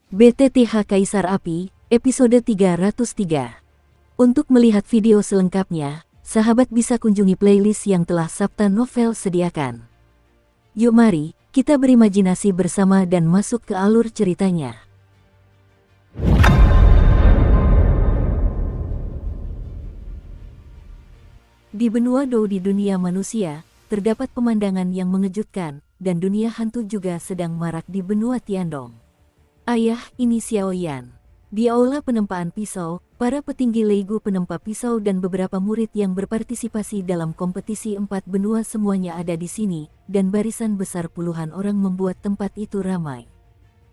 BTTH Kaisar Api, episode 303. Untuk melihat video selengkapnya, sahabat bisa kunjungi playlist yang telah Sabta Novel sediakan. Yuk mari, kita berimajinasi bersama dan masuk ke alur ceritanya. Di benua Dou di dunia manusia, terdapat pemandangan yang mengejutkan, dan dunia hantu juga sedang marak di benua Tiandong. Ayah, ini Xiao Yan. Di aula penempaan pisau, para petinggi Leigu penempa pisau dan beberapa murid yang berpartisipasi dalam kompetisi 4 benua semuanya ada di sini, dan barisan besar puluhan orang membuat tempat itu ramai.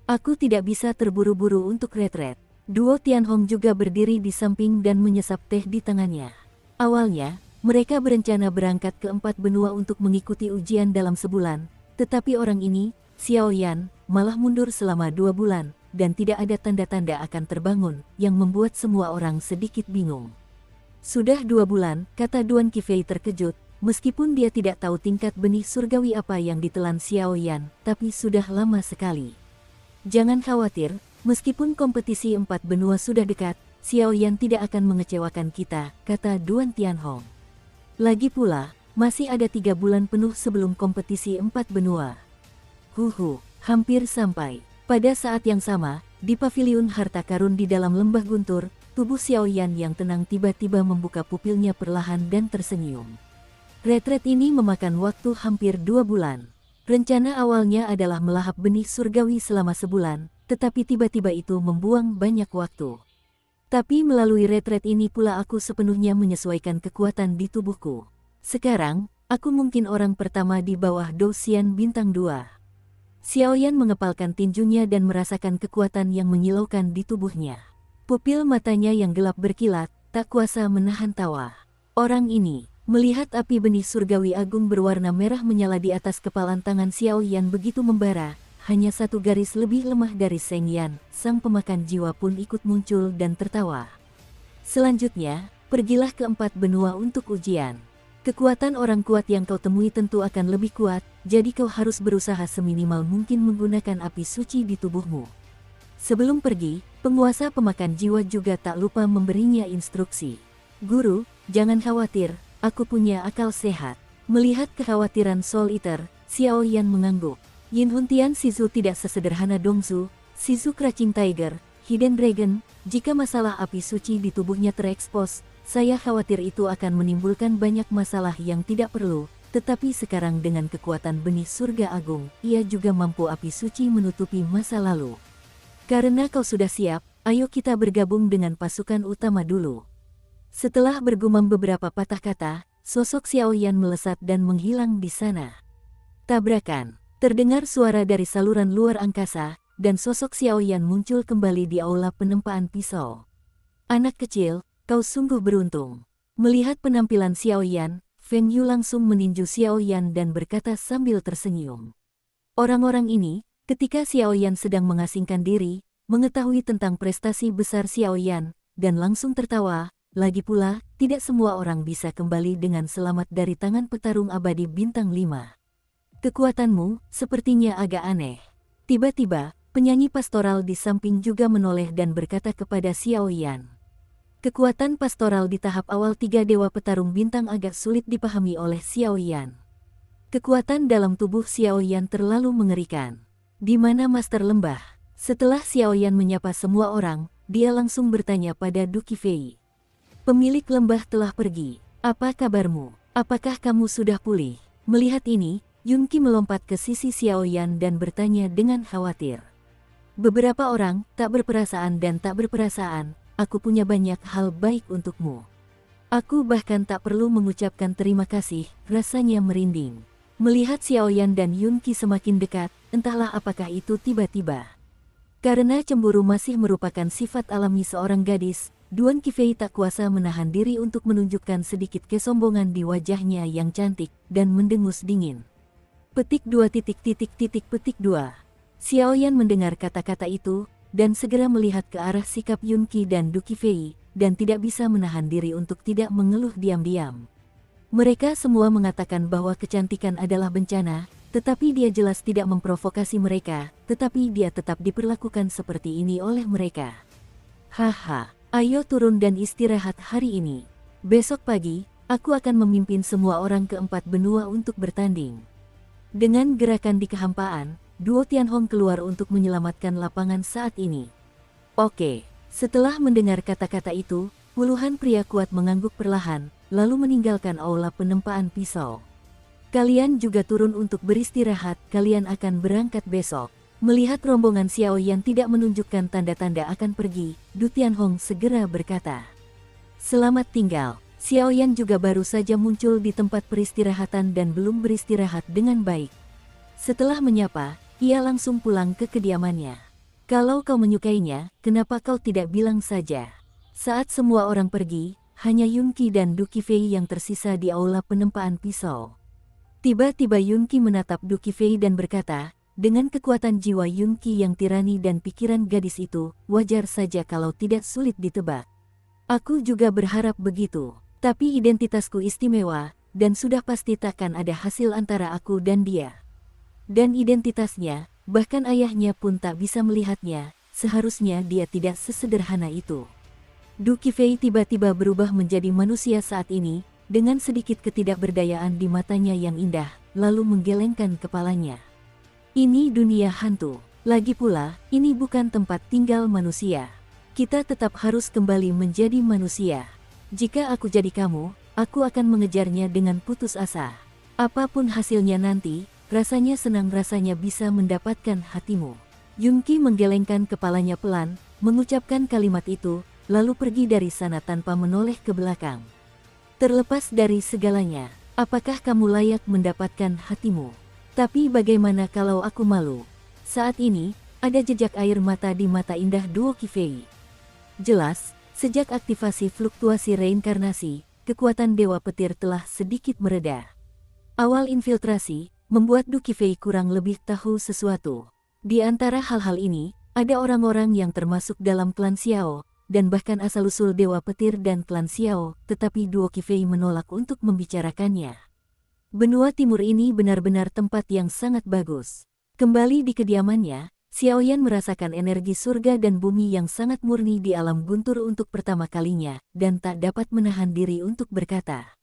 Aku tidak bisa terburu-buru untuk retret. Duo Tianhong juga berdiri di samping dan menyesap teh di tangannya. Awalnya, mereka berencana berangkat ke 4 benua untuk mengikuti ujian dalam sebulan, tetapi orang ini, Xiao Yan, malah mundur selama 2 bulan, dan tidak ada tanda-tanda akan terbangun, yang membuat semua orang sedikit bingung. Sudah 2 bulan, kata Duan Qifei terkejut, meskipun dia tidak tahu tingkat benih surgawi apa yang ditelan Xiao Yan, tapi sudah lama sekali. Jangan khawatir, meskipun kompetisi 4 benua sudah dekat, Xiao Yan tidak akan mengecewakan kita, kata Duan Tianhong. Lagi pula, masih ada 3 bulan penuh sebelum kompetisi 4 benua. Hampir sampai. Pada saat yang sama, di paviliun harta karun di dalam lembah guntur, tubuh Xiao Yan yang tenang tiba-tiba membuka pupilnya perlahan dan tersenyum. Retret ini memakan waktu hampir 2 bulan. Rencana awalnya adalah melahap benih surgawi selama sebulan, tetapi tiba-tiba itu membuang banyak waktu. Tapi melalui retret ini pula aku sepenuhnya menyesuaikan kekuatan di tubuhku. Sekarang, aku mungkin orang pertama di bawah Dou Xian bintang 2. Xiao Yan mengepalkan tinjunya dan merasakan kekuatan yang menyilaukan di tubuhnya. Pupil matanya yang gelap berkilat, tak kuasa menahan tawa. Orang ini, melihat api benih surgawi agung berwarna merah menyala di atas kepalan tangan Xiao Yan begitu membara, hanya satu garis lebih lemah dari Seng Yan, sang pemakan jiwa pun ikut muncul dan tertawa. Selanjutnya, pergilah ke 4 benua untuk ujian. Kekuatan orang kuat yang kau temui tentu akan lebih kuat, jadi kau harus berusaha seminimal mungkin menggunakan api suci di tubuhmu. Sebelum pergi, penguasa pemakan jiwa juga tak lupa memberinya instruksi. Guru, jangan khawatir, aku punya akal sehat. Melihat kekhawatiran Soul Eater, Xiao Yan mengangguk. Yin Huntian Shizu tidak sesederhana Dongzu, Shizu Crouching Tiger, Hidden Dragon. Jika masalah api suci di tubuhnya terekspos, saya khawatir itu akan menimbulkan banyak masalah yang tidak perlu, tetapi sekarang dengan kekuatan benih surga agung, ia juga mampu api suci menutupi masa lalu. Karena kau sudah siap, ayo kita bergabung dengan pasukan utama dulu. Setelah bergumam beberapa patah kata, sosok Xiao Yan melesat dan menghilang di sana. Tabrakan, terdengar suara dari saluran luar angkasa, dan sosok Xiao Yan muncul kembali di aula penempaan pisau. Anak kecil, kau sungguh beruntung. Melihat penampilan Xiao Yan, Feng Yu langsung meninju Xiao Yan dan berkata sambil tersenyum. Orang-orang ini, ketika Xiao Yan sedang mengasingkan diri, mengetahui tentang prestasi besar Xiao Yan, dan langsung tertawa. Lagi pula, tidak semua orang bisa kembali dengan selamat dari tangan petarung abadi bintang 5. Kekuatanmu, sepertinya agak aneh. Tiba-tiba, penyanyi pastoral di samping juga menoleh dan berkata kepada Xiao Yan. Kekuatan pastoral di tahap awal 3 dewa petarung bintang agak sulit dipahami oleh Xiao Yan. Kekuatan dalam tubuh Xiao Yan terlalu mengerikan. Di mana Master Lembah? Setelah Xiao Yan menyapa semua orang, dia langsung bertanya pada Du Qifei. Pemilik lembah telah pergi. Apa kabarmu? Apakah kamu sudah pulih? Melihat ini, Yun Qi melompat ke sisi Xiao Yan dan bertanya dengan khawatir. Beberapa orang, tak berperasaan dan tak berperasaan, aku punya banyak hal baik untukmu. Aku bahkan tak perlu mengucapkan terima kasih, rasanya merinding. Melihat Xiao Yan dan Yun Qi semakin dekat, entahlah apakah itu tiba-tiba. Karena cemburu masih merupakan sifat alami seorang gadis, Duan Qifei tak kuasa menahan diri untuk menunjukkan sedikit kesombongan di wajahnya yang cantik, dan mendengus dingin. Petik 2. Xiao Yan mendengar kata-kata itu, dan segera melihat ke arah sikap Yun Qi dan Du Qifei, dan tidak bisa menahan diri untuk tidak mengeluh diam-diam. Mereka semua mengatakan bahwa kecantikan adalah bencana, tetapi dia jelas tidak memprovokasi mereka, tetapi dia tetap diperlakukan seperti ini oleh mereka. Haha, ayo turun dan istirahat hari ini. Besok pagi, aku akan memimpin semua orang ke 4 benua untuk bertanding. Dengan gerakan di kehampaan, duo Tianhong keluar untuk menyelamatkan lapangan saat ini. Oke, setelah mendengar kata-kata itu, puluhan pria kuat mengangguk perlahan, lalu meninggalkan aula penempaan pisau. Kalian juga turun untuk beristirahat, kalian akan berangkat besok. Melihat rombongan Xiaoyan tidak menunjukkan tanda-tanda akan pergi, Du Tianhong segera berkata. Selamat tinggal, Xiaoyan juga baru saja muncul di tempat peristirahatan dan belum beristirahat dengan baik. Setelah menyapa, ia langsung pulang ke kediamannya. Kalau kau menyukainya, kenapa kau tidak bilang saja? Saat semua orang pergi, hanya Yunqi dan Du Qifei yang tersisa di aula penempaan pisau. Tiba-tiba Yunqi menatap Du Qifei dan berkata, dengan kekuatan jiwa Yunqi yang tirani dan pikiran gadis itu, wajar saja kalau tidak sulit ditebak. Aku juga berharap begitu, tapi identitasku istimewa, dan sudah pasti takkan ada hasil antara aku dan dia. Dan identitasnya, bahkan ayahnya pun tak bisa melihatnya, seharusnya dia tidak sesederhana itu. Du Qifei tiba-tiba berubah menjadi manusia saat ini, dengan sedikit ketidakberdayaan di matanya yang indah, lalu menggelengkan kepalanya. Ini dunia hantu. Lagi pula, ini bukan tempat tinggal manusia. Kita tetap harus kembali menjadi manusia. Jika aku jadi kamu, aku akan mengejarnya dengan putus asa. Apapun hasilnya nanti, rasanya senang rasanya bisa mendapatkan hatimu. Yunqi menggelengkan kepalanya pelan, mengucapkan kalimat itu, lalu pergi dari sana tanpa menoleh ke belakang. Terlepas dari segalanya, apakah kamu layak mendapatkan hatimu? Tapi bagaimana kalau aku malu? Saat ini, ada jejak air mata di mata indah duo Qifei. Jelas, sejak aktivasi fluktuasi reinkarnasi, kekuatan Dewa Petir telah sedikit mereda. Awal infiltrasi, membuat Du Qifei kurang lebih tahu sesuatu. Di antara hal-hal ini, ada orang-orang yang termasuk dalam klan Xiao, dan bahkan asal-usul Dewa Petir dan klan Xiao, tetapi duo Qifei menolak untuk membicarakannya. Benua timur ini benar-benar tempat yang sangat bagus. Kembali di kediamannya, Xiaoyan merasakan energi surga dan bumi yang sangat murni di alam guntur untuk pertama kalinya, dan tak dapat menahan diri untuk berkata.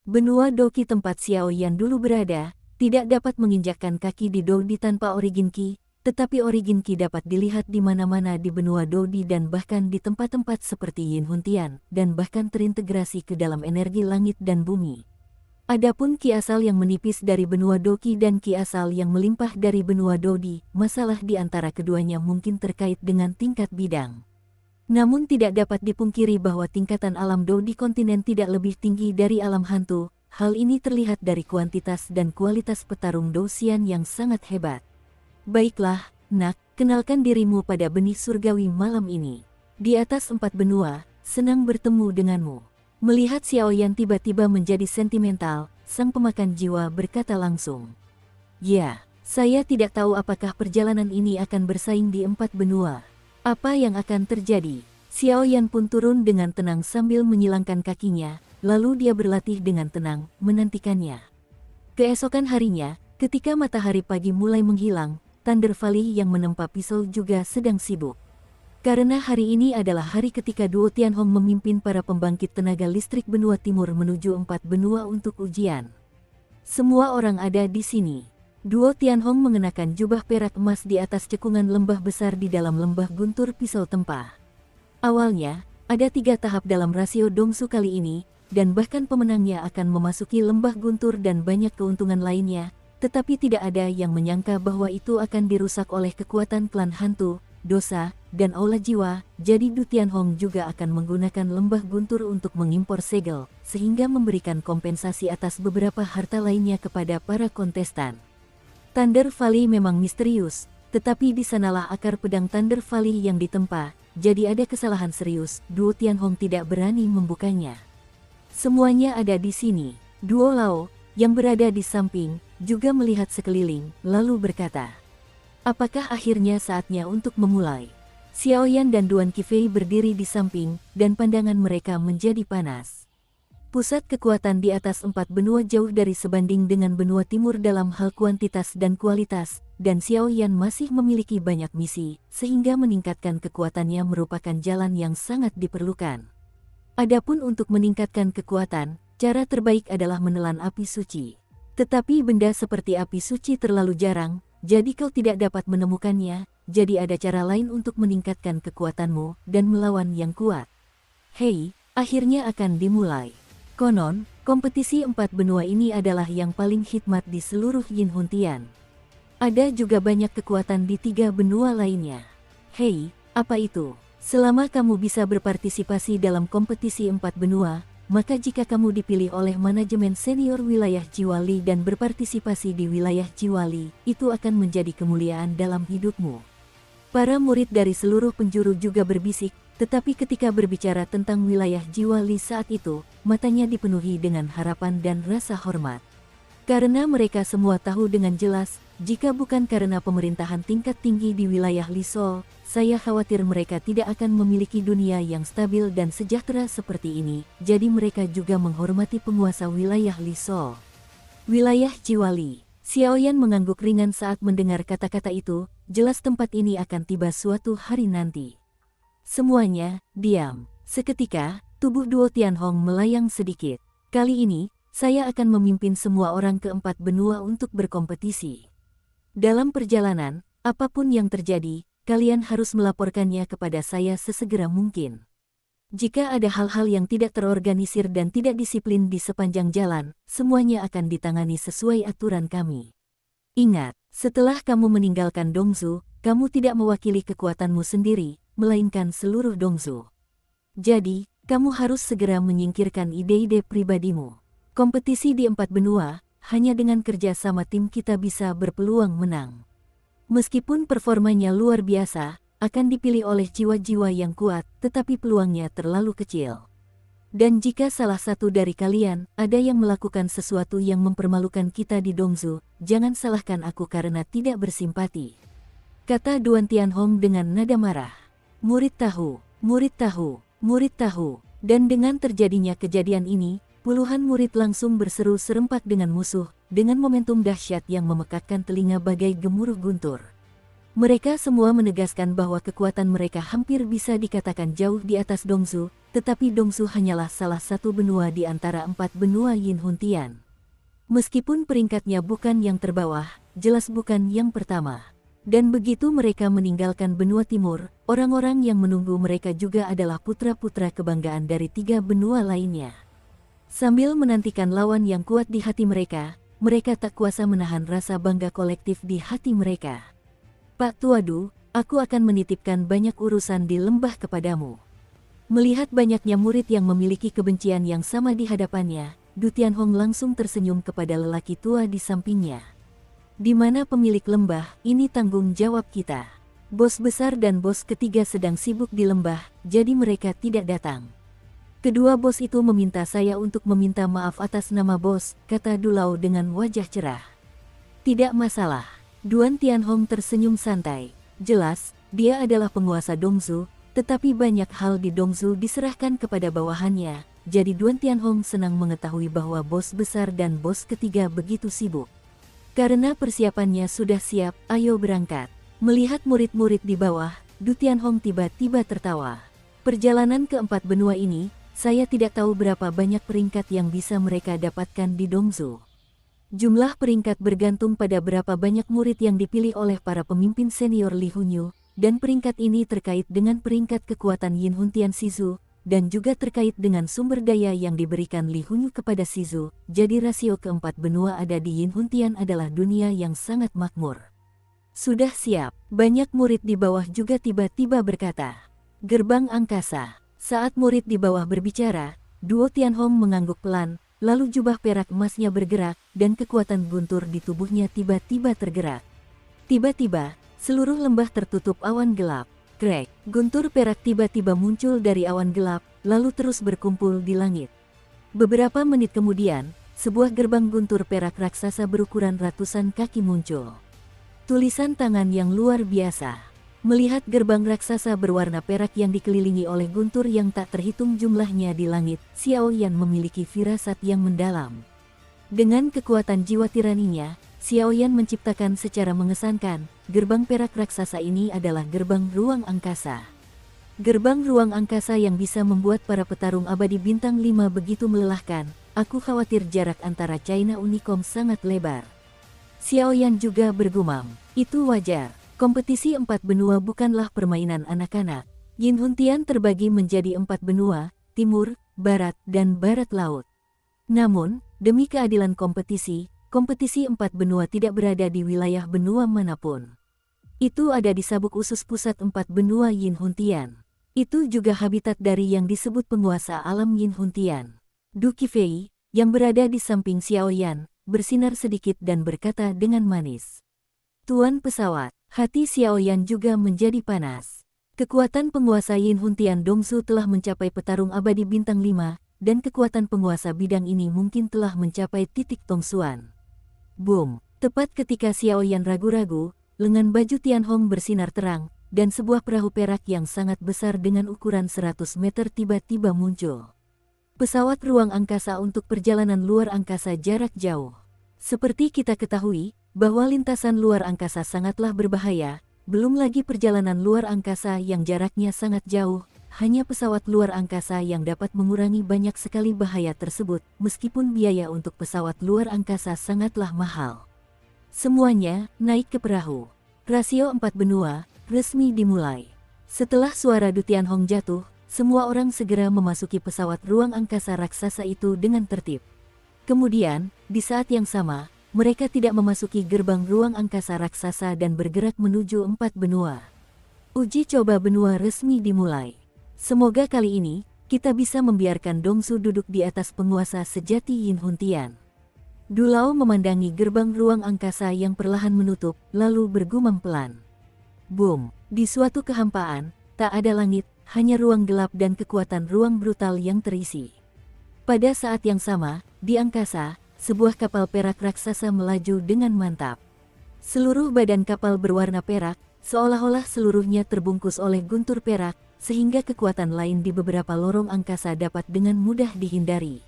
Benua Doqi tempat Xiaoyan dulu berada, tidak dapat menginjakkan kaki di Dodi tanpa origin Qi, tetapi origin Qi dapat dilihat di mana-mana di benua Dodi dan bahkan di tempat-tempat seperti Yin Huntian, dan bahkan terintegrasi ke dalam energi langit dan bumi. Adapun Qi asal yang menipis dari benua Doqi dan Qi asal yang melimpah dari benua Dodi, masalah di antara keduanya mungkin terkait dengan tingkat bidang. Namun tidak dapat dipungkiri bahwa tingkatan alam Dodi kontinen tidak lebih tinggi dari alam hantu, hal ini terlihat dari kuantitas dan kualitas petarung Dosian yang sangat hebat. Baiklah, nak, kenalkan dirimu pada benih surgawi malam ini. Di atas 4 benua, senang bertemu denganmu. Melihat Xiaoyan tiba-tiba menjadi sentimental, sang pemakan jiwa berkata langsung. Ya, saya tidak tahu apakah perjalanan ini akan bersaing di 4 benua. Apa yang akan terjadi? Xiaoyan pun turun dengan tenang sambil menyilangkan kakinya, lalu dia berlatih dengan tenang, menantikannya. Keesokan harinya, ketika matahari pagi mulai menghilang, Thunder Valley yang menempa pisau juga sedang sibuk. Karena hari ini adalah hari ketika duo Tianhong memimpin para pembangkit tenaga listrik benua timur menuju 4 benua untuk ujian. Semua orang ada di sini. Duo Tianhong mengenakan jubah perak emas di atas cekungan lembah besar di dalam lembah guntur pisau tempah. Awalnya, ada 3 tahap dalam rasio Dongsu kali ini, dan bahkan pemenangnya akan memasuki lembah guntur dan banyak keuntungan lainnya, tetapi tidak ada yang menyangka bahwa itu akan dirusak oleh kekuatan klan hantu, dosa, dan aula jiwa, jadi Du Tianhong juga akan menggunakan lembah guntur untuk mengimpor segel, sehingga memberikan kompensasi atas beberapa harta lainnya kepada para kontestan. Thunder Valley memang misterius, tetapi di sanalah akar pedang Thunder Valley yang ditempa, jadi ada kesalahan serius, duo Tianhong tidak berani membukanya. Semuanya ada di sini. Duo Lao, yang berada di samping, juga melihat sekeliling, lalu berkata, apakah akhirnya saatnya untuk memulai? Xiaoyan dan Duan Qifei berdiri di samping, dan pandangan mereka menjadi panas. Pusat kekuatan di atas 4 benua jauh dari sebanding dengan benua timur dalam hal kuantitas dan kualitas, dan Xiao Yan masih memiliki banyak misi, sehingga meningkatkan kekuatannya merupakan jalan yang sangat diperlukan. Adapun untuk meningkatkan kekuatan, cara terbaik adalah menelan api suci. Tetapi benda seperti api suci terlalu jarang, jadi kau tidak dapat menemukannya, jadi ada cara lain untuk meningkatkan kekuatanmu dan melawan yang kuat. Hei, akhirnya akan dimulai. Konon, kompetisi 4 benua ini adalah yang paling hikmat di seluruh Yin Huntian. Ada juga banyak kekuatan di 3 benua lainnya. Hei, apa itu? Selama kamu bisa berpartisipasi dalam kompetisi 4 benua, maka jika kamu dipilih oleh manajemen senior wilayah Jiwali dan berpartisipasi di wilayah Jiwali, itu akan menjadi kemuliaan dalam hidupmu. Para murid dari seluruh penjuru juga berbisik, tetapi ketika berbicara tentang wilayah Jiwali saat itu, matanya dipenuhi dengan harapan dan rasa hormat. Karena mereka semua tahu dengan jelas, jika bukan karena pemerintahan tingkat tinggi di wilayah Lisol, saya khawatir mereka tidak akan memiliki dunia yang stabil dan sejahtera seperti ini, jadi mereka juga menghormati penguasa wilayah Lisol. Wilayah Jiwali. Xiao Yan mengangguk ringan saat mendengar kata-kata itu, jelas tempat ini akan tiba suatu hari nanti. Semuanya, diam. Seketika, tubuh Duo Tianhong melayang sedikit. Kali ini, saya akan memimpin semua orang ke 4 benua untuk berkompetisi. Dalam perjalanan, apapun yang terjadi, kalian harus melaporkannya kepada saya sesegera mungkin. Jika ada hal-hal yang tidak terorganisir dan tidak disiplin di sepanjang jalan, semuanya akan ditangani sesuai aturan kami. Ingat, setelah kamu meninggalkan Dongzhou, kamu tidak mewakili kekuatanmu sendiri, melainkan seluruh Dongzhou. Jadi, kamu harus segera menyingkirkan ide-ide pribadimu. Kompetisi di 4 benua, hanya dengan kerja sama tim kita bisa berpeluang menang. Meskipun performanya luar biasa, akan dipilih oleh jiwa-jiwa yang kuat, tetapi peluangnya terlalu kecil. Dan jika salah satu dari kalian ada yang melakukan sesuatu yang mempermalukan kita di Dongzhou, jangan salahkan aku karena tidak bersimpati. Kata Duan Tianhong dengan nada marah. Murid tahu, murid tahu, murid tahu. Dan dengan terjadinya kejadian ini, puluhan murid langsung berseru serempak dengan musuh, dengan momentum dahsyat yang memekakkan telinga bagai gemuruh guntur. Mereka semua menegaskan bahwa kekuatan mereka hampir bisa dikatakan jauh di atas Dongzhou, tetapi Dongzhou hanyalah salah satu benua di antara 4 benua Yin Huntian. Meskipun peringkatnya bukan yang terbawah, jelas bukan yang pertama. Dan begitu mereka meninggalkan benua timur, orang-orang yang menunggu mereka juga adalah putra-putra kebanggaan dari 3 benua lainnya. Sambil menantikan lawan yang kuat di hati mereka, mereka tak kuasa menahan rasa bangga kolektif di hati mereka. Pak Tuadu, aku akan menitipkan banyak urusan di lembah kepadamu. Melihat banyaknya murid yang memiliki kebencian yang sama di hadapannya, Du Tianhong langsung tersenyum kepada lelaki tua di sampingnya. Di mana pemilik lembah, ini tanggung jawab kita. Bos besar dan bos ketiga sedang sibuk di lembah, jadi mereka tidak datang. Kedua bos itu meminta saya untuk meminta maaf atas nama bos, kata Du Lao dengan wajah cerah. Tidak masalah. Duan Tianhong tersenyum santai. Jelas, dia adalah penguasa Dongzhou, tetapi banyak hal di Dongzhou diserahkan kepada bawahannya, jadi Duan Tianhong senang mengetahui bahwa bos besar dan bos ketiga begitu sibuk. Karena persiapannya sudah siap, ayo berangkat. Melihat murid-murid di bawah, Du Tianhong tiba-tiba tertawa. Perjalanan ke 4 benua ini, saya tidak tahu berapa banyak peringkat yang bisa mereka dapatkan di Dongzhou. Jumlah peringkat bergantung pada berapa banyak murid yang dipilih oleh para pemimpin senior Li Hunyu, dan peringkat ini terkait dengan peringkat kekuatan Yin Huntian Shizu, dan juga terkait dengan sumber daya yang diberikan Li Hunyu kepada Shizu, jadi rasio keempat benua ada di Yin Huntian adalah dunia yang sangat makmur. Sudah siap, banyak murid di bawah juga tiba-tiba berkata. Gerbang angkasa. Saat murid di bawah berbicara, Duo Tianhong mengangguk pelan, lalu jubah perak emasnya bergerak, dan kekuatan guntur di tubuhnya tiba-tiba tergerak. Tiba-tiba, seluruh lembah tertutup awan gelap. Krek, guntur perak tiba-tiba muncul dari awan gelap, lalu terus berkumpul di langit. Beberapa menit kemudian, sebuah gerbang guntur perak raksasa berukuran ratusan kaki muncul. Tulisan tangan yang luar biasa. Melihat gerbang raksasa berwarna perak yang dikelilingi oleh guntur yang tak terhitung jumlahnya di langit, Xiao Yan memiliki firasat yang mendalam. Dengan kekuatan jiwa tiraninya, Xiao Yan menciptakan secara mengesankan, gerbang perak raksasa ini adalah gerbang ruang angkasa. Gerbang ruang angkasa yang bisa membuat para petarung abadi bintang 5 begitu melelahkan, aku khawatir jarak antara China Unicom sangat lebar. Xiao Yan juga bergumam, itu wajar. Kompetisi 4 benua bukanlah permainan anak-anak. Yin Huntian terbagi menjadi 4 benua, timur, barat, dan barat laut. Namun, demi keadilan kompetisi 4 benua tidak berada di wilayah benua manapun. Itu ada di sabuk usus pusat 4 benua Yin Huntian. Itu juga habitat dari yang disebut penguasa alam Yin Huntian. Du Qifei, yang berada di samping Xiao Yan, bersinar sedikit dan berkata dengan manis. Tuan pesawat. Hati Xiao Yan juga menjadi panas. Kekuatan penguasa Yin Huntian Dongsu telah mencapai petarung abadi bintang 5, dan kekuatan penguasa bidang ini mungkin telah mencapai titik tongsuan. Boom! Tepat ketika Xiao Yan ragu-ragu, lengan baju Tianhong bersinar terang, dan sebuah perahu perak yang sangat besar dengan ukuran 100 meter tiba-tiba muncul. Pesawat ruang angkasa untuk perjalanan luar angkasa jarak jauh. Seperti kita ketahui, bahwa lintasan luar angkasa sangatlah berbahaya, belum lagi perjalanan luar angkasa yang jaraknya sangat jauh, hanya pesawat luar angkasa yang dapat mengurangi banyak sekali bahaya tersebut, meskipun biaya untuk pesawat luar angkasa sangatlah mahal. Semuanya naik ke perahu. Rasio 4 benua, resmi dimulai. Setelah suara Du Tianhong jatuh, semua orang segera memasuki pesawat ruang angkasa raksasa itu dengan tertib. Kemudian, di saat yang sama, mereka tidak memasuki gerbang ruang angkasa raksasa dan bergerak menuju 4 benua. Uji coba benua resmi dimulai. Semoga kali ini, kita bisa membiarkan Dongsu duduk di atas penguasa sejati Yin Huntian. Du Lao memandangi gerbang ruang angkasa yang perlahan menutup, lalu bergumam pelan. Boom! Di suatu kehampaan, tak ada langit, hanya ruang gelap dan kekuatan ruang brutal yang terisi. Pada saat yang sama, di angkasa, sebuah kapal perak raksasa melaju dengan mantap. Seluruh badan kapal berwarna perak, seolah-olah seluruhnya terbungkus oleh guntur perak, sehingga kekuatan lain di beberapa lorong angkasa dapat dengan mudah dihindari.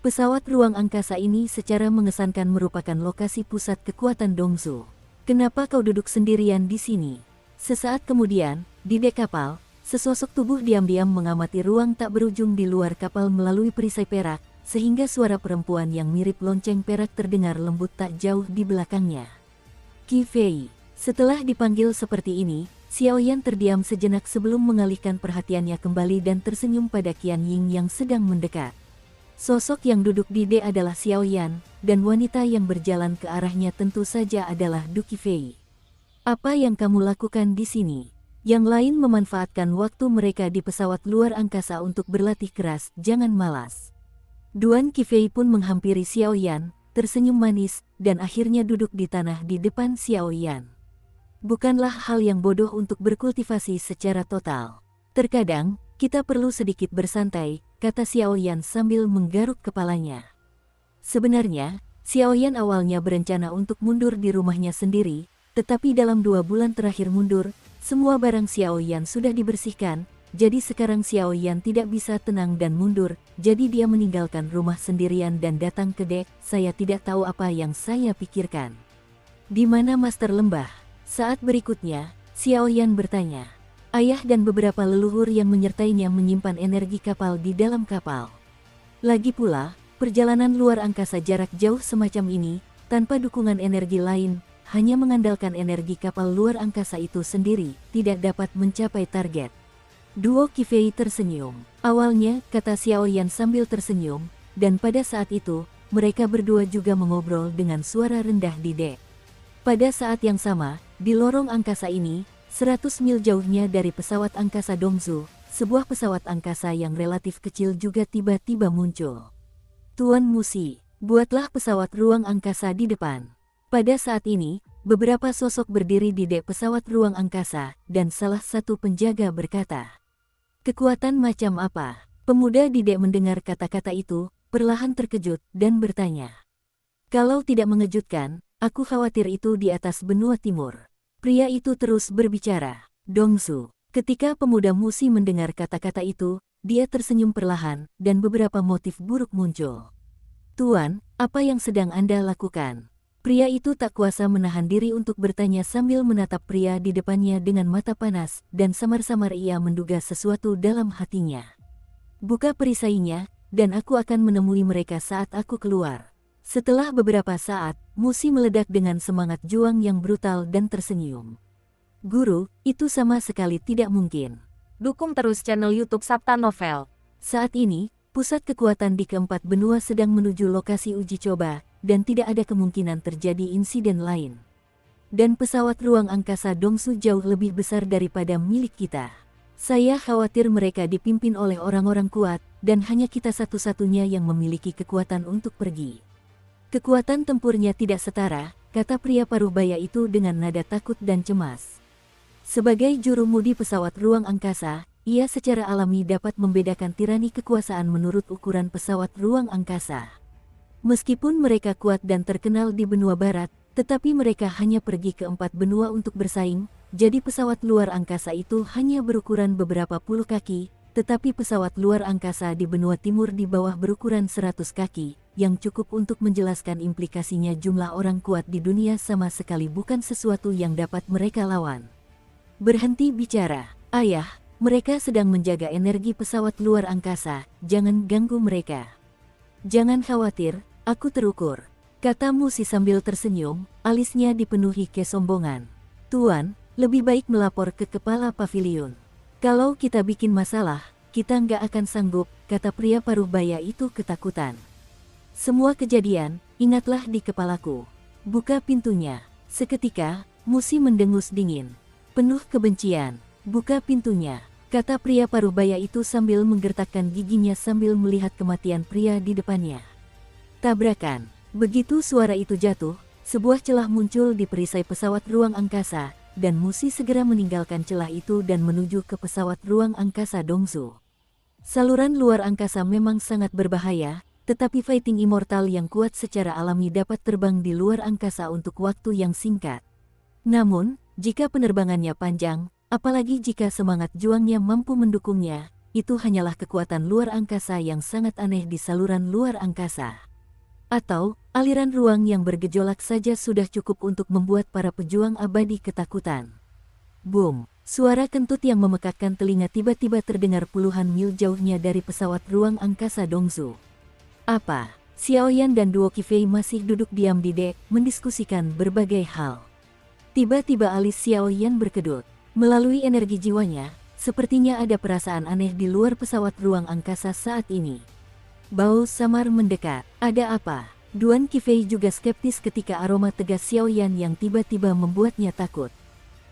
Pesawat ruang angkasa ini secara mengesankan merupakan lokasi pusat kekuatan Dongsu. Kenapa kau duduk sendirian di sini? Sesaat kemudian, di dek kapal, sesosok tubuh diam-diam mengamati ruang tak berujung di luar kapal melalui perisai perak, sehingga suara perempuan yang mirip lonceng perak terdengar lembut tak jauh di belakangnya. Qifei. Setelah dipanggil seperti ini, Xiao Yan terdiam sejenak sebelum mengalihkan perhatiannya kembali dan tersenyum pada Qian Ying yang sedang mendekat. Sosok yang duduk di D adalah Xiao Yan, dan wanita yang berjalan ke arahnya tentu saja adalah Du Qifei. Apa yang kamu lakukan di sini? Yang lain memanfaatkan waktu mereka di pesawat luar angkasa untuk berlatih keras, jangan malas. Duan Qifei pun menghampiri Xiao Yan, tersenyum manis, dan akhirnya duduk di tanah di depan Xiao Yan. Bukanlah hal yang bodoh untuk berkultivasi secara total. Terkadang, kita perlu sedikit bersantai, kata Xiao Yan sambil menggaruk kepalanya. Sebenarnya, Xiao Yan awalnya berencana untuk mundur di rumahnya sendiri, tetapi dalam 2 bulan terakhir mundur, semua barang Xiao Yan sudah dibersihkan, jadi sekarang Xiao Yan tidak bisa tenang dan mundur, jadi dia meninggalkan rumah sendirian dan datang ke dek. Saya tidak tahu apa yang saya pikirkan. Di mana Master Lembah? Saat berikutnya, Xiao Yan bertanya. Ayah dan beberapa leluhur yang menyertainya menyimpan energi kapal di dalam kapal. Lagi pula, perjalanan luar angkasa jarak jauh semacam ini, tanpa dukungan energi lain, hanya mengandalkan energi kapal luar angkasa itu sendiri, tidak dapat mencapai target. Duo Qifei tersenyum. Awalnya, kata Xiao Yan sambil tersenyum, dan pada saat itu, mereka berdua juga mengobrol dengan suara rendah di dek. Pada saat yang sama, di lorong angkasa ini, 100 mil jauhnya dari pesawat angkasa Dongsu, sebuah pesawat angkasa yang relatif kecil juga tiba-tiba muncul. Tuan Musi, buatlah pesawat ruang angkasa di depan. Pada saat ini, beberapa sosok berdiri di dek pesawat ruang angkasa, dan salah satu penjaga berkata, "Kekuatan macam apa?" Pemuda di dek mendengar kata-kata itu, perlahan terkejut, dan bertanya. "Kalau tidak mengejutkan, aku khawatir itu di atas benua timur." Pria itu terus berbicara. Dongsu. Ketika pemuda Musi mendengar kata-kata itu, dia tersenyum perlahan, dan beberapa motif buruk muncul. Tuan, apa yang sedang Anda lakukan? Pria itu tak kuasa menahan diri untuk bertanya sambil menatap pria di depannya dengan mata panas, dan samar-samar ia menduga sesuatu dalam hatinya. Buka perisainya, dan aku akan menemui mereka saat aku keluar. Setelah beberapa saat, Musi meledak dengan semangat juang yang brutal dan tersenyum. Guru, itu sama sekali tidak mungkin. Dukung terus channel YouTube Sabta Novel. Saat ini, pusat kekuatan di keempat benua sedang menuju lokasi uji coba, dan tidak ada kemungkinan terjadi insiden lain. Dan pesawat ruang angkasa Dongsu jauh lebih besar daripada milik kita. Saya khawatir mereka dipimpin oleh orang-orang kuat, dan hanya kita satu-satunya yang memiliki kekuatan untuk pergi. Kekuatan tempurnya tidak setara, kata pria parubaya itu dengan nada takut dan cemas. Sebagai jurumudi pesawat ruang angkasa, ia secara alami dapat membedakan tirani kekuasaan menurut ukuran pesawat ruang angkasa. Meskipun mereka kuat dan terkenal di benua barat, tetapi mereka hanya pergi ke 4 benua untuk bersaing, jadi pesawat luar angkasa itu hanya berukuran beberapa puluh kaki, tetapi pesawat luar angkasa di benua timur di bawah berukuran 100 kaki, yang cukup untuk menjelaskan implikasinya jumlah orang kuat di dunia sama sekali bukan sesuatu yang dapat mereka lawan. Berhenti bicara, ayah, mereka sedang menjaga energi pesawat luar angkasa, jangan ganggu mereka. Jangan khawatir, aku terukur, kata Musi sambil tersenyum, alisnya dipenuhi kesombongan. Tuan, lebih baik melapor ke kepala pavilion. Kalau kita bikin masalah, kita nggak akan sanggup, kata pria parubaya itu ketakutan. Semua kejadian, ingatlah di kepalaku. Buka pintunya. Seketika, Musi mendengus dingin. Penuh kebencian. Buka pintunya, kata pria parubaya itu sambil menggertakkan giginya sambil melihat kematian pria di depannya. Tabrakan. Begitu suara itu jatuh, sebuah celah muncul di perisai pesawat ruang angkasa, dan Musi segera meninggalkan celah itu dan menuju ke pesawat ruang angkasa Dongsu. Saluran luar angkasa memang sangat berbahaya, tetapi fighting immortal yang kuat secara alami dapat terbang di luar angkasa untuk waktu yang singkat. Namun, jika penerbangannya panjang, apalagi jika semangat juangnya mampu mendukungnya, itu hanyalah kekuatan luar angkasa yang sangat aneh di saluran luar angkasa. Atau, aliran ruang yang bergejolak saja sudah cukup untuk membuat para pejuang abadi ketakutan. Boom! Suara kentut yang memekakkan telinga tiba-tiba terdengar puluhan mil jauhnya dari pesawat ruang angkasa Dongsu. Apa? Xiaoyan dan duo Qifei masih duduk diam di dek, mendiskusikan berbagai hal. Tiba-tiba alis Xiaoyan berkedut. Melalui energi jiwanya, sepertinya ada perasaan aneh di luar pesawat ruang angkasa saat ini. Bau samar mendekat. Ada apa? Duan Qifei juga skeptis ketika aroma tegas Xiaoyan yang tiba-tiba membuatnya takut.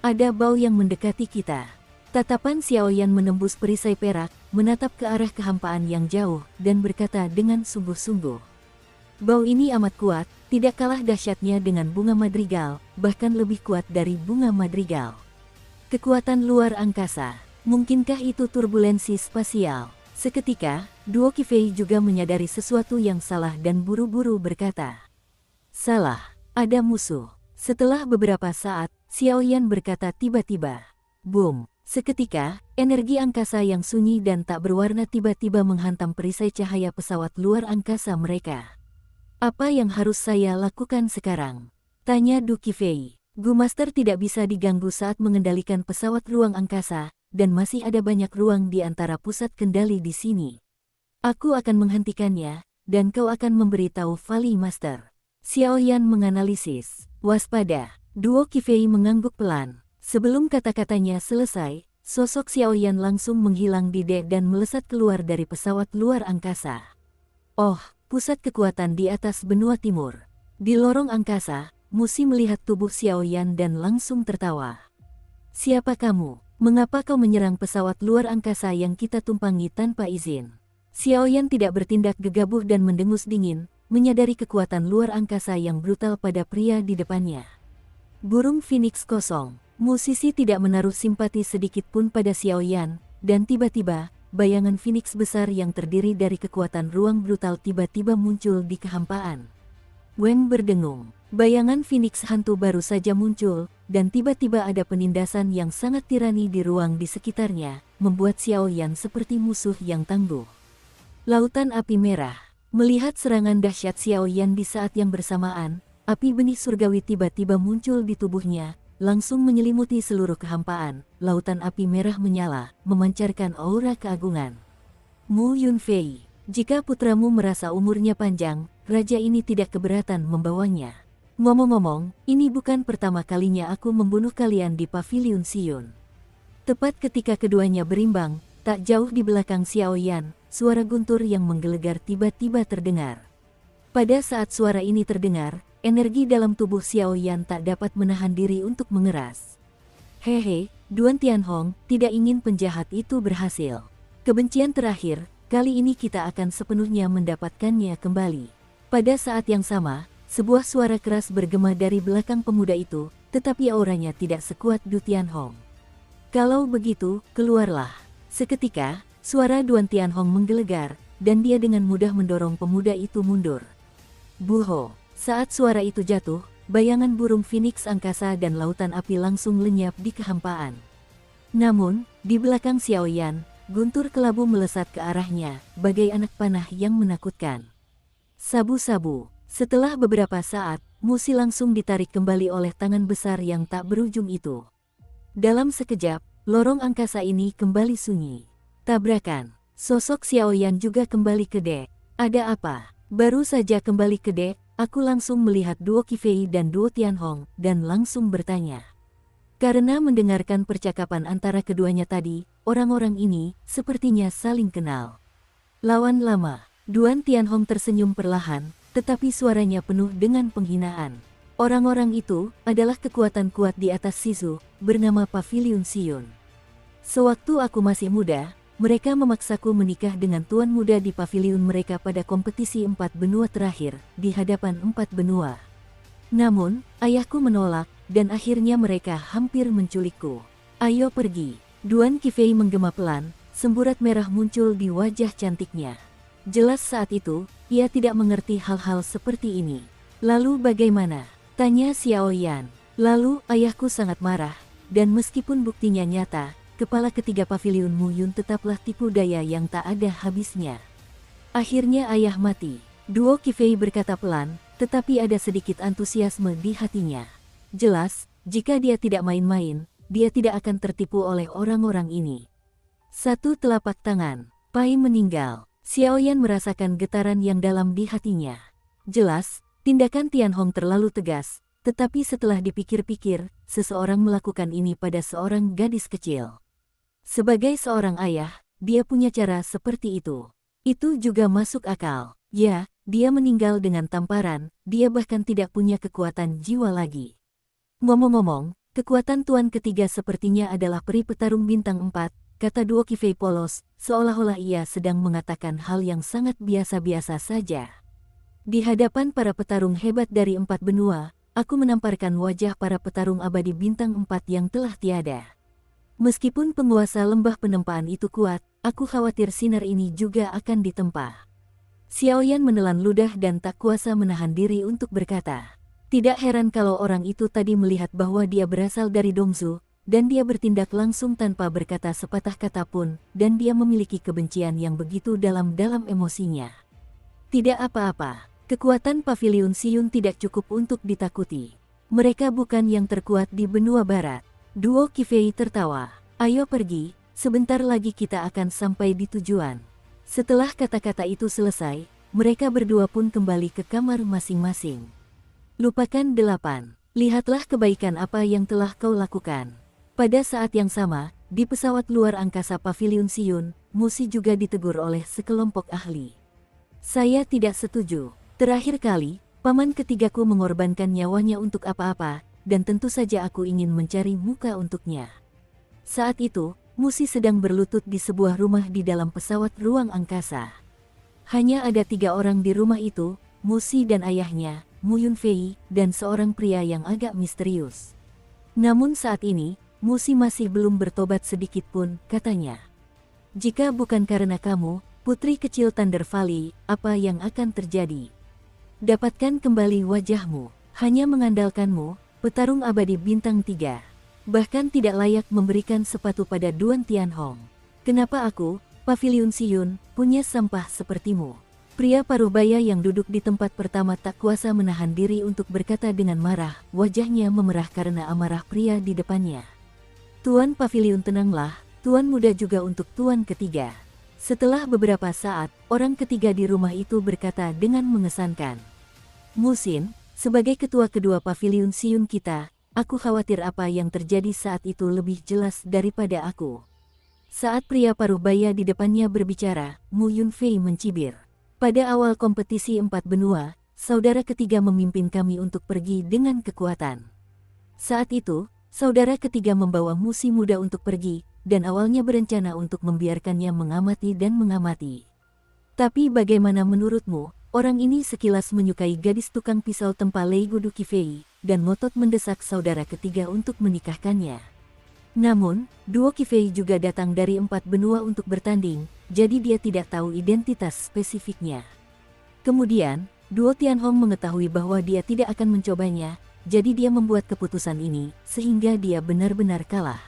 Ada bau yang mendekati kita. Tatapan Xiaoyan menembus perisai perak, menatap ke arah kehampaan yang jauh, dan berkata dengan sungguh-sungguh. Bau ini amat kuat, tidak kalah dahsyatnya dengan bunga madrigal, bahkan lebih kuat dari bunga madrigal. Kekuatan luar angkasa. Mungkinkah itu turbulensi spasial? Seketika, duo Qifei juga menyadari sesuatu yang salah dan buru-buru berkata. Salah, ada musuh. Setelah beberapa saat, Xiaoyan berkata tiba-tiba. Boom! Seketika, energi angkasa yang sunyi dan tak berwarna tiba-tiba menghantam perisai cahaya pesawat luar angkasa mereka. Apa yang harus saya lakukan sekarang? Tanya Du Qifei. Gu Master tidak bisa diganggu saat mengendalikan pesawat ruang angkasa, dan masih ada banyak ruang di antara pusat kendali di sini. Aku akan menghentikannya, dan kau akan memberitahu Valley Master. Xiaoyan menganalisis. Waspada. Duo Qifei mengangguk pelan. Sebelum kata-katanya selesai, sosok Xiaoyan langsung menghilang di dek dan melesat keluar dari pesawat luar angkasa. Oh, pusat kekuatan di atas benua timur. Di lorong angkasa, Musi melihat tubuh Xiaoyan dan langsung tertawa. Siapa kamu? Mengapa kau menyerang pesawat luar angkasa yang kita tumpangi tanpa izin? Xiaoyan tidak bertindak gegabah dan mendengus dingin, menyadari kekuatan luar angkasa yang brutal pada pria di depannya. Burung Phoenix kosong. Musisi tidak menaruh simpati sedikit pun pada Xiaoyan, dan tiba-tiba, bayangan Phoenix besar yang terdiri dari kekuatan ruang brutal tiba-tiba muncul di kehampaan. Weng berdengung. Bayangan Phoenix hantu baru saja muncul, dan tiba-tiba ada penindasan yang sangat tirani di ruang di sekitarnya, membuat Xiao Yan seperti musuh yang tangguh. Lautan api merah. Melihat serangan dahsyat Xiao Yan di saat yang bersamaan, api benih surgawi tiba-tiba muncul di tubuhnya, langsung menyelimuti seluruh kehampaan. Lautan api merah menyala, memancarkan aura keagungan. Mu Yunfei, jika putramu merasa umurnya panjang, raja ini tidak keberatan membawanya. Ngomong-ngomong, ini bukan pertama kalinya aku membunuh kalian di Paviliun Xiyun. Tepat ketika keduanya berimbang, tak jauh di belakang Xiao Yan, suara guntur yang menggelegar tiba-tiba terdengar. Pada saat suara ini terdengar, energi dalam tubuh Xiao Yan tak dapat menahan diri untuk mengeras. Hehe, Duan Tianhong, tidak ingin penjahat itu berhasil. Kebencian terakhir, kali ini kita akan sepenuhnya mendapatkannya kembali. Pada saat yang sama, sebuah suara keras bergema dari belakang pemuda itu, tetapi auranya tidak sekuat Du Tianhong. Kalau begitu, keluarlah. Seketika, suara Duan Tianhong menggelegar, dan dia dengan mudah mendorong pemuda itu mundur. Buho, saat suara itu jatuh, bayangan burung Phoenix angkasa dan lautan api langsung lenyap di kehampaan. Namun, di belakang Xiao Yan, guntur kelabu melesat ke arahnya, bagai anak panah yang menakutkan. Sabu-sabu. Setelah beberapa saat, Musi langsung ditarik kembali oleh tangan besar yang tak berujung itu. Dalam sekejap, lorong angkasa ini kembali sunyi. Tabrakan. Sosok Xiao Yan juga kembali ke dek. Ada apa? Baru saja kembali ke dek, aku langsung melihat Duo Qifei dan Duo Tianhong, dan langsung bertanya. Karena mendengarkan percakapan antara keduanya tadi, orang-orang ini sepertinya saling kenal. Lawan lama. Duan Tianhong tersenyum perlahan, tetapi suaranya penuh dengan penghinaan. Orang-orang itu adalah kekuatan kuat di atas Shizu, bernama Paviliun Xiyun. Sewaktu aku masih muda, mereka memaksaku menikah dengan tuan muda di paviliun mereka pada kompetisi 4 benua terakhir, di hadapan 4 benua. Namun, ayahku menolak, dan akhirnya mereka hampir menculikku. Ayo pergi. Duan Qifei menggema pelan, semburat merah muncul di wajah cantiknya. Jelas saat itu, ia tidak mengerti hal-hal seperti ini. Lalu bagaimana? Tanya Xiao Yan. Lalu ayahku sangat marah, dan meskipun buktinya nyata, kepala ketiga paviliun Mu Yun tetaplah tipu daya yang tak ada habisnya. Akhirnya ayah mati. Duo Qifei berkata pelan, tetapi ada sedikit antusiasme di hatinya. Jelas, jika dia tidak main-main, dia tidak akan tertipu oleh orang-orang ini. Satu telapak tangan, Pai meninggal. Xiao Yan merasakan getaran yang dalam di hatinya. Jelas, tindakan Tianhong terlalu tegas, tetapi setelah dipikir-pikir, seseorang melakukan ini pada seorang gadis kecil. Sebagai seorang ayah, dia punya cara seperti itu. Itu juga masuk akal. Ya, dia meninggal dengan tamparan, dia bahkan tidak punya kekuatan jiwa lagi. Ngomong-ngomong, kekuatan tuan ketiga sepertinya adalah peri petarung bintang 4, kata Duo Qifei polos, seolah-olah ia sedang mengatakan hal yang sangat biasa-biasa saja. Di hadapan para petarung hebat dari 4 benua, aku menamparkan wajah para petarung abadi bintang 4 yang telah tiada. Meskipun penguasa lembah penempaan itu kuat, aku khawatir sinar ini juga akan ditempa. Xiao Yan menelan ludah dan tak kuasa menahan diri untuk berkata. Tidak heran kalau orang itu tadi melihat bahwa dia berasal dari Dongzu, dan dia bertindak langsung tanpa berkata sepatah kata pun, dan dia memiliki kebencian yang begitu dalam emosinya. Tidak apa-apa, kekuatan Paviliun Xiyun tidak cukup untuk ditakuti. Mereka bukan yang terkuat di benua barat. Duo Qifei tertawa. Ayo pergi, sebentar lagi kita akan sampai di tujuan. Setelah kata-kata itu selesai, mereka berdua pun kembali ke kamar masing-masing. Lupakan 8. Lihatlah kebaikan apa yang telah kau lakukan. Pada saat yang sama, di pesawat luar angkasa Paviliun Xiyun, Musi juga ditegur oleh sekelompok ahli. Saya tidak setuju. Terakhir kali, paman ketigaku mengorbankan nyawanya untuk apa-apa, dan tentu saja aku ingin mencari muka untuknya. Saat itu, Musi sedang berlutut di sebuah rumah di dalam pesawat ruang angkasa. Hanya ada 3 orang di rumah itu, Musi dan ayahnya, Mu Yunfei, dan seorang pria yang agak misterius. Namun saat ini, Musi masih belum bertobat sedikit pun, katanya. Jika bukan karena kamu, putri kecil Thunder Valley, apa yang akan terjadi? Dapatkan kembali wajahmu. Hanya mengandalkanmu, petarung abadi bintang 3. Bahkan tidak layak memberikan sepatu pada Duan Tianhong. Kenapa aku, Paviliun Siyun, punya sampah sepertimu? Pria Parubaya yang duduk di tempat pertama tak kuasa menahan diri untuk berkata dengan marah, wajahnya memerah karena amarah pria di depannya. Tuan Paviliun, tenanglah, tuan muda juga untuk tuan ketiga. Setelah beberapa saat, orang ketiga di rumah itu berkata dengan mengesankan. Musin, sebagai ketua kedua Paviliun Siyun kita, aku khawatir apa yang terjadi saat itu lebih jelas daripada aku. Saat pria Parubaya di depannya berbicara, Mu Yunfei mencibir. Pada awal kompetisi 4 benua, saudara ketiga memimpin kami untuk pergi dengan kekuatan. Saat itu, saudara ketiga membawa musi muda untuk pergi, dan awalnya berencana untuk membiarkannya mengamati dan mengamati. Tapi bagaimana menurutmu, orang ini sekilas menyukai gadis tukang pisau tempalei Gudu Kifei, dan ngotot mendesak saudara ketiga untuk menikahkannya. Namun, duo Kifei juga datang dari 4 benua untuk bertanding, jadi dia tidak tahu identitas spesifiknya. Kemudian, duo Tianhong mengetahui bahwa dia tidak akan mencobanya, jadi dia membuat keputusan ini, sehingga dia benar-benar kalah.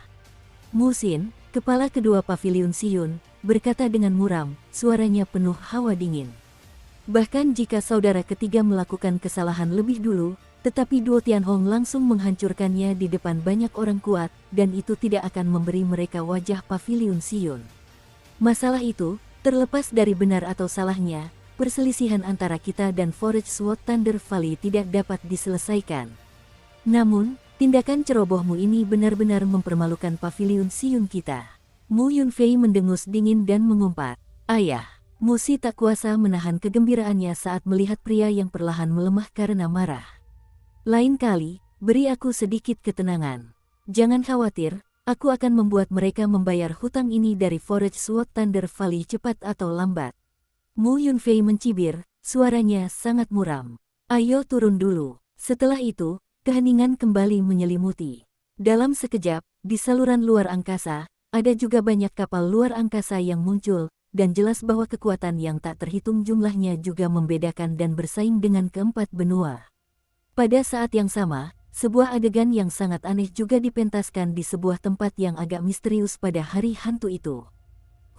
Musin, kepala kedua Paviliun Siyun, berkata dengan muram, suaranya penuh hawa dingin. Bahkan jika saudara ketiga melakukan kesalahan lebih dulu, tetapi duo Tianhong langsung menghancurkannya di depan banyak orang kuat, dan itu tidak akan memberi mereka wajah Paviliun Siyun. Masalah itu, terlepas dari benar atau salahnya, perselisihan antara kita dan Forage Sword Thunder Valley tidak dapat diselesaikan. Namun, tindakan cerobohmu ini benar-benar mempermalukan Paviliun Siyun kita. Mu Yunfei mendengus dingin dan mengumpat. Ayah, Musi tak kuasa menahan kegembiraannya saat melihat pria yang perlahan melemah karena marah. Lain kali, beri aku sedikit ketenangan. Jangan khawatir, aku akan membuat mereka membayar hutang ini dari Forage Sword Thunder Valley cepat atau lambat. Mu Yunfei mencibir, suaranya sangat muram. Ayo turun dulu. Setelah itu, keheningan kembali menyelimuti. Dalam sekejap, di saluran luar angkasa, ada juga banyak kapal luar angkasa yang muncul, dan jelas bahwa kekuatan yang tak terhitung jumlahnya juga membedakan dan bersaing dengan keempat benua. Pada saat yang sama, sebuah adegan yang sangat aneh juga dipentaskan di sebuah tempat yang agak misterius pada hari hantu itu.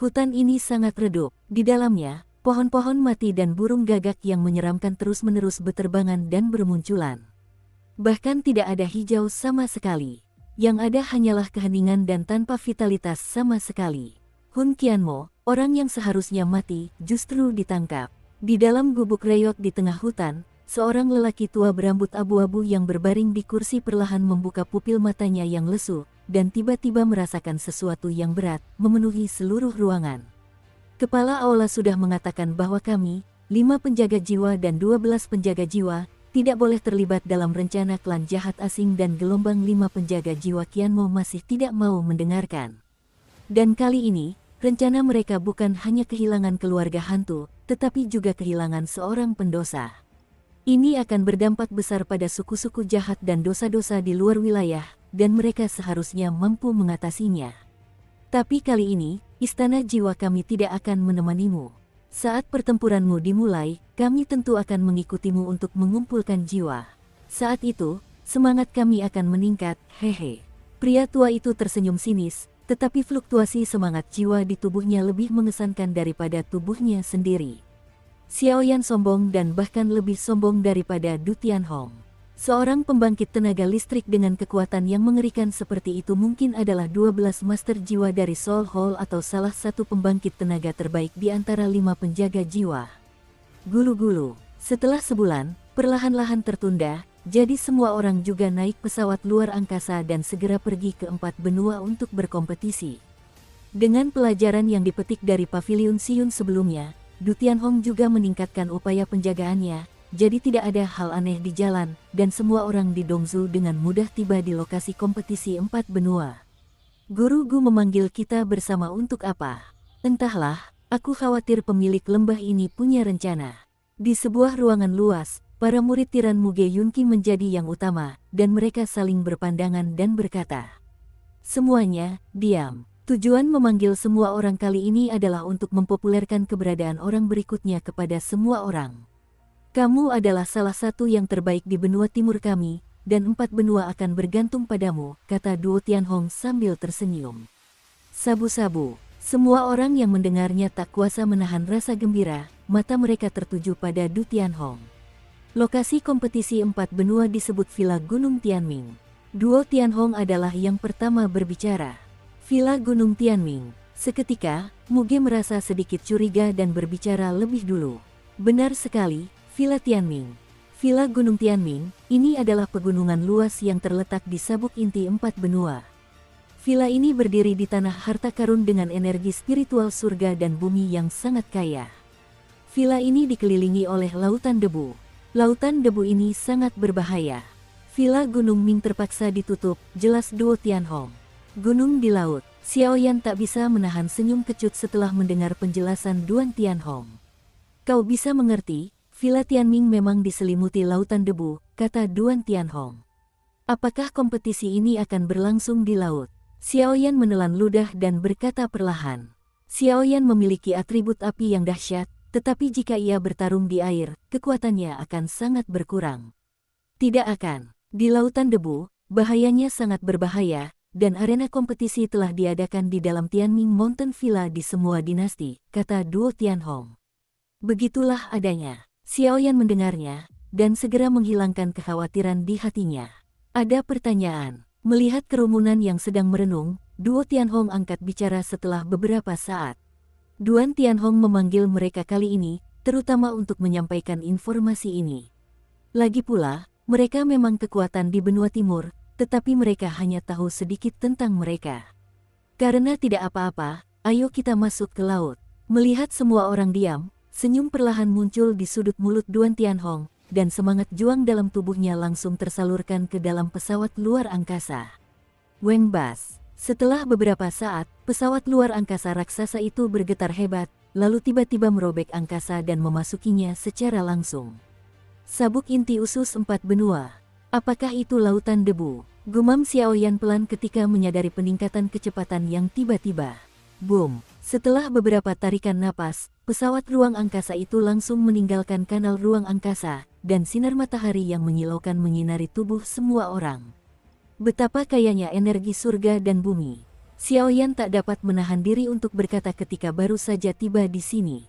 Hutan ini sangat redup, di dalamnya, pohon-pohon mati dan burung gagak yang menyeramkan terus-menerus berterbangan dan bermunculan. Bahkan tidak ada hijau sama sekali. Yang ada hanyalah keheningan dan tanpa vitalitas sama sekali. Hun Qianmo, orang yang seharusnya mati, justru ditangkap. Di dalam gubuk reok di tengah hutan, seorang lelaki tua berambut abu-abu yang berbaring di kursi perlahan membuka pupil matanya yang lesu, dan tiba-tiba merasakan sesuatu yang berat, memenuhi seluruh ruangan. Kepala aula sudah mengatakan bahwa kami, 5 penjaga jiwa dan 12 penjaga jiwa, tidak boleh terlibat dalam rencana klan jahat asing dan gelombang 5 penjaga jiwa Qianmo masih tidak mau mendengarkan. Dan kali ini, rencana mereka bukan hanya kehilangan keluarga hantu, tetapi juga kehilangan seorang pendosa. Ini akan berdampak besar pada suku-suku jahat dan dosa-dosa di luar wilayah, dan mereka seharusnya mampu mengatasinya. Tapi kali ini, istana jiwa kami tidak akan menemanimu. Saat pertempuranmu dimulai, kami tentu akan mengikutimu untuk mengumpulkan jiwa. Saat itu, semangat kami akan meningkat, hehe. Pria tua itu tersenyum sinis, tetapi fluktuasi semangat jiwa di tubuhnya lebih mengesankan daripada tubuhnya sendiri. Xiaoyan sombong dan bahkan lebih sombong daripada Du Tianhong. Seorang pembangkit tenaga listrik dengan kekuatan yang mengerikan seperti itu mungkin adalah 12 master jiwa dari Soul Hall atau salah satu pembangkit tenaga terbaik di antara 5 penjaga jiwa. Gulu-gulu, setelah sebulan, perlahan-lahan tertunda, jadi semua orang juga naik pesawat luar angkasa dan segera pergi ke 4 benua untuk berkompetisi. Dengan pelajaran yang dipetik dari Paviliun Siyun sebelumnya, Du Tianhong juga meningkatkan upaya penjagaannya, jadi tidak ada hal aneh di jalan, dan semua orang di Dongzhou dengan mudah tiba di lokasi kompetisi 4 benua. Guru Gu memanggil kita bersama untuk apa? Entahlah, aku khawatir pemilik lembah ini punya rencana. Di sebuah ruangan luas, para murid tiran Muge Yunqi menjadi yang utama, dan mereka saling berpandangan dan berkata, semuanya, diam. Tujuan memanggil semua orang kali ini adalah untuk mempopulerkan keberadaan orang berikutnya kepada semua orang. Kamu adalah salah satu yang terbaik di benua timur kami, dan 4 benua akan bergantung padamu, kata Duo Tianhong sambil tersenyum. Sabu-sabu, semua orang yang mendengarnya tak kuasa menahan rasa gembira, mata mereka tertuju pada Du Tianhong. Lokasi kompetisi 4 benua disebut Villa Gunung Tianming. Duo Tianhong adalah yang pertama berbicara. Villa Gunung Tianming. Seketika, Muge merasa sedikit curiga dan berbicara lebih dulu. Benar sekali, Villa Tianming. Villa Gunung Tianming, ini adalah pegunungan luas yang terletak di sabuk inti 4 benua. Villa ini berdiri di tanah harta karun dengan energi spiritual surga dan bumi yang sangat kaya. Villa ini dikelilingi oleh lautan debu. Lautan debu ini sangat berbahaya. Villa Gunung Ming terpaksa ditutup, jelas Duo Tianhong. Gunung di laut. Xiaoyan tak bisa menahan senyum kecut setelah mendengar penjelasan Duan Tianhong. Kau bisa mengerti, Villa Tianming memang diselimuti lautan debu, kata Duan Tianhong. Apakah kompetisi ini akan berlangsung di laut? Xiaoyan menelan ludah dan berkata perlahan. Xiaoyan memiliki atribut api yang dahsyat, tetapi jika ia bertarung di air, kekuatannya akan sangat berkurang. Tidak akan. Di lautan debu, bahayanya sangat berbahaya, dan arena kompetisi telah diadakan di dalam Tianming Mountain Villa di semua dinasti, kata Duo Tianhong. Begitulah adanya. Xiaoyan mendengarnya, dan segera menghilangkan kekhawatiran di hatinya. Ada pertanyaan. Melihat kerumunan yang sedang merenung, Duo Tianhong angkat bicara setelah beberapa saat. Duan Tianhong memanggil mereka kali ini, terutama untuk menyampaikan informasi ini. Lagi pula, mereka memang kekuatan di benua timur, tetapi mereka hanya tahu sedikit tentang mereka. Karena tidak apa-apa, ayo kita masuk ke laut. Melihat semua orang diam, senyum perlahan muncul di sudut mulut Duan Tianhong, dan semangat juang dalam tubuhnya langsung tersalurkan ke dalam pesawat luar angkasa. Weng Bas. Setelah beberapa saat, pesawat luar angkasa raksasa itu bergetar hebat, lalu tiba-tiba merobek angkasa dan memasukinya secara langsung. Sabuk inti usus 4 benua. Apakah itu lautan debu? Gumam Xiaoyan pelan ketika menyadari peningkatan kecepatan yang tiba-tiba. Boom! Setelah beberapa tarikan napas, pesawat ruang angkasa itu langsung meninggalkan kanal ruang angkasa, dan sinar matahari yang menyilaukan menyinari tubuh semua orang. Betapa kayanya energi surga dan bumi. Xiaoyan tak dapat menahan diri untuk berkata ketika baru saja tiba di sini.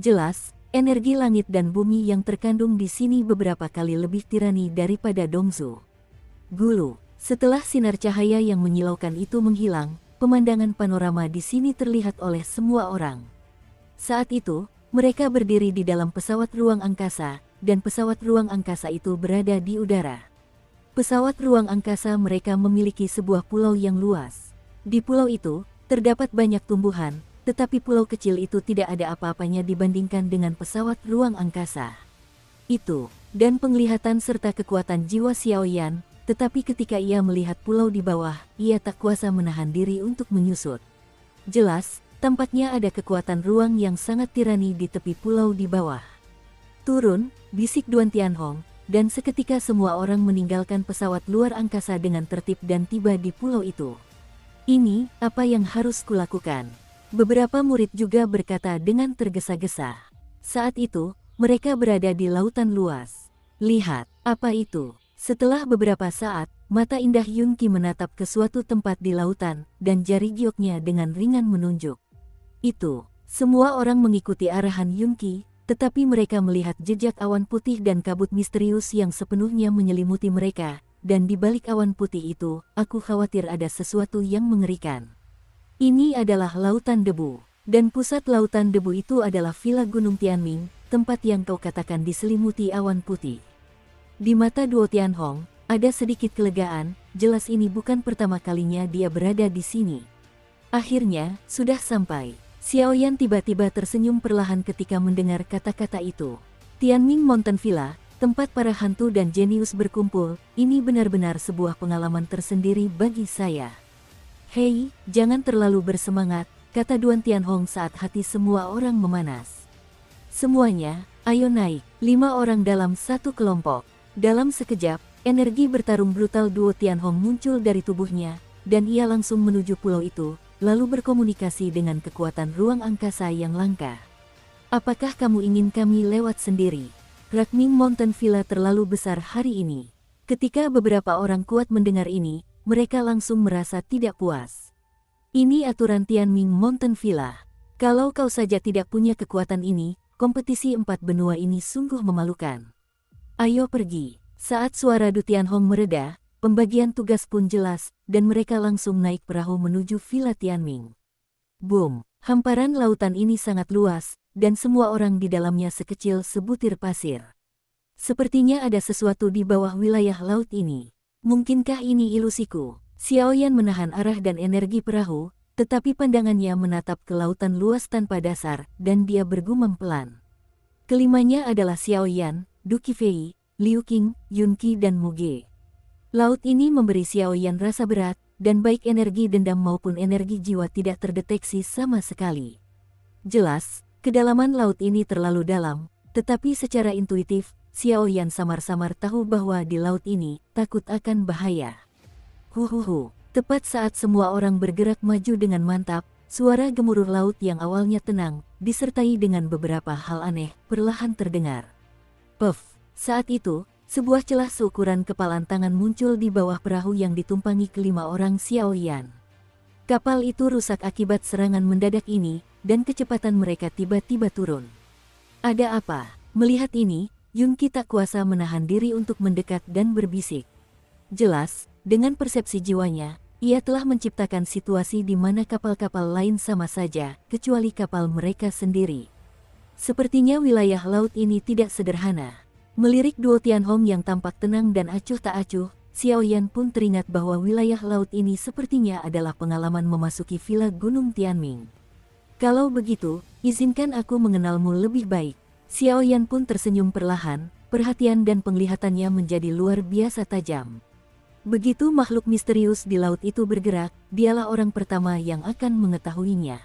Jelas, energi langit dan bumi yang terkandung di sini beberapa kali lebih tirani daripada Dongzu. Gulu, setelah sinar cahaya yang menyilaukan itu menghilang, pemandangan panorama di sini terlihat oleh semua orang. Saat itu, mereka berdiri di dalam pesawat ruang angkasa, dan pesawat ruang angkasa itu berada di udara. Pesawat ruang angkasa mereka memiliki sebuah pulau yang luas. Di pulau itu, terdapat banyak tumbuhan, tetapi pulau kecil itu tidak ada apa-apanya dibandingkan dengan pesawat ruang angkasa. Itu, dan penglihatan serta kekuatan jiwa Xiaoyan, tetapi ketika ia melihat pulau di bawah, ia tak kuasa menahan diri untuk menyusut. Jelas, tampaknya ada kekuatan ruang yang sangat tirani di tepi pulau di bawah. Turun, bisik Duan Tianhong, dan seketika semua orang meninggalkan pesawat luar angkasa dengan tertib dan tiba di pulau itu. Ini, apa yang harus kulakukan? Beberapa murid juga berkata dengan tergesa-gesa. Saat itu, mereka berada di lautan luas. Lihat, apa itu? Setelah beberapa saat, mata indah Yun Qi menatap ke suatu tempat di lautan, dan jari gioknya dengan ringan menunjuk. Itu, semua orang mengikuti arahan Yun Qi, tetapi mereka melihat jejak awan putih dan kabut misterius yang sepenuhnya menyelimuti mereka, dan di balik awan putih itu, aku khawatir ada sesuatu yang mengerikan. Ini adalah lautan debu, dan pusat lautan debu itu adalah Villa Gunung Tianming, tempat yang kau katakan diselimuti awan putih. Di mata Duo Tianhong, ada sedikit kelegaan, jelas ini bukan pertama kalinya dia berada di sini. Akhirnya, sudah sampai. Xiaoyan tiba-tiba tersenyum perlahan ketika mendengar kata-kata itu. Tianming Mountain Villa, tempat para hantu dan jenius berkumpul, ini benar-benar sebuah pengalaman tersendiri bagi saya. Hei, jangan terlalu bersemangat, kata Duan Tianhong saat hati semua orang memanas. Semuanya, ayo naik, 5 orang dalam satu kelompok. Dalam sekejap, energi bertarung brutal Duo Tianhong muncul dari tubuhnya, dan ia langsung menuju pulau itu, lalu berkomunikasi dengan kekuatan ruang angkasa yang langka. Apakah kamu ingin kami lewat sendiri? Rakming Mountain Villa terlalu besar hari ini. Ketika beberapa orang kuat mendengar ini, mereka langsung merasa tidak puas. Ini aturan Tianming Mountain Villa. Kalau kau saja tidak punya kekuatan ini, kompetisi 4 benua ini sungguh memalukan. Ayo pergi. Saat suara Du Tianhong mereda, pembagian tugas pun jelas, dan mereka langsung naik perahu menuju Villa Tianming. Boom! Hamparan lautan ini sangat luas, dan semua orang di dalamnya sekecil sebutir pasir. Sepertinya ada sesuatu di bawah wilayah laut ini. Mungkinkah ini ilusiku? Xiaoyan menahan arah dan energi perahu, tetapi pandangannya menatap ke lautan luas tanpa dasar, dan dia bergumam pelan. Kelimanya adalah Xiaoyan, Du Qifei, Liu Qing, Yun Qi dan Mu Ge. Laut ini memberi Xiaoyan rasa berat, dan baik energi dendam maupun energi jiwa tidak terdeteksi sama sekali. Jelas, kedalaman laut ini terlalu dalam, tetapi secara intuitif, Xiaoyan samar-samar tahu bahwa di laut ini takut akan bahaya. Huhuhu, tepat saat semua orang bergerak maju dengan mantap, suara gemuruh laut yang awalnya tenang, disertai dengan beberapa hal aneh, perlahan terdengar. Puff, saat itu, sebuah celah seukuran kepalan tangan muncul di bawah perahu yang ditumpangi kelima orang Xiaoyan. Kapal itu rusak akibat serangan mendadak ini, dan kecepatan mereka tiba-tiba turun. Ada apa? Melihat ini, Yun Qi tak kuasa menahan diri untuk mendekat dan berbisik. Jelas, dengan persepsi jiwanya, ia telah menciptakan situasi di mana kapal-kapal lain sama saja, kecuali kapal mereka sendiri. Sepertinya wilayah laut ini tidak sederhana. Melirik duo Tianhong yang tampak tenang dan acuh tak acuh, Xiaoyan pun teringat bahwa wilayah laut ini sepertinya adalah pengalaman memasuki Villa Gunung Tianming. Kalau begitu, izinkan aku mengenalmu lebih baik. Xiaoyan pun tersenyum perlahan, perhatian dan penglihatannya menjadi luar biasa tajam. Begitu makhluk misterius di laut itu bergerak, dialah orang pertama yang akan mengetahuinya.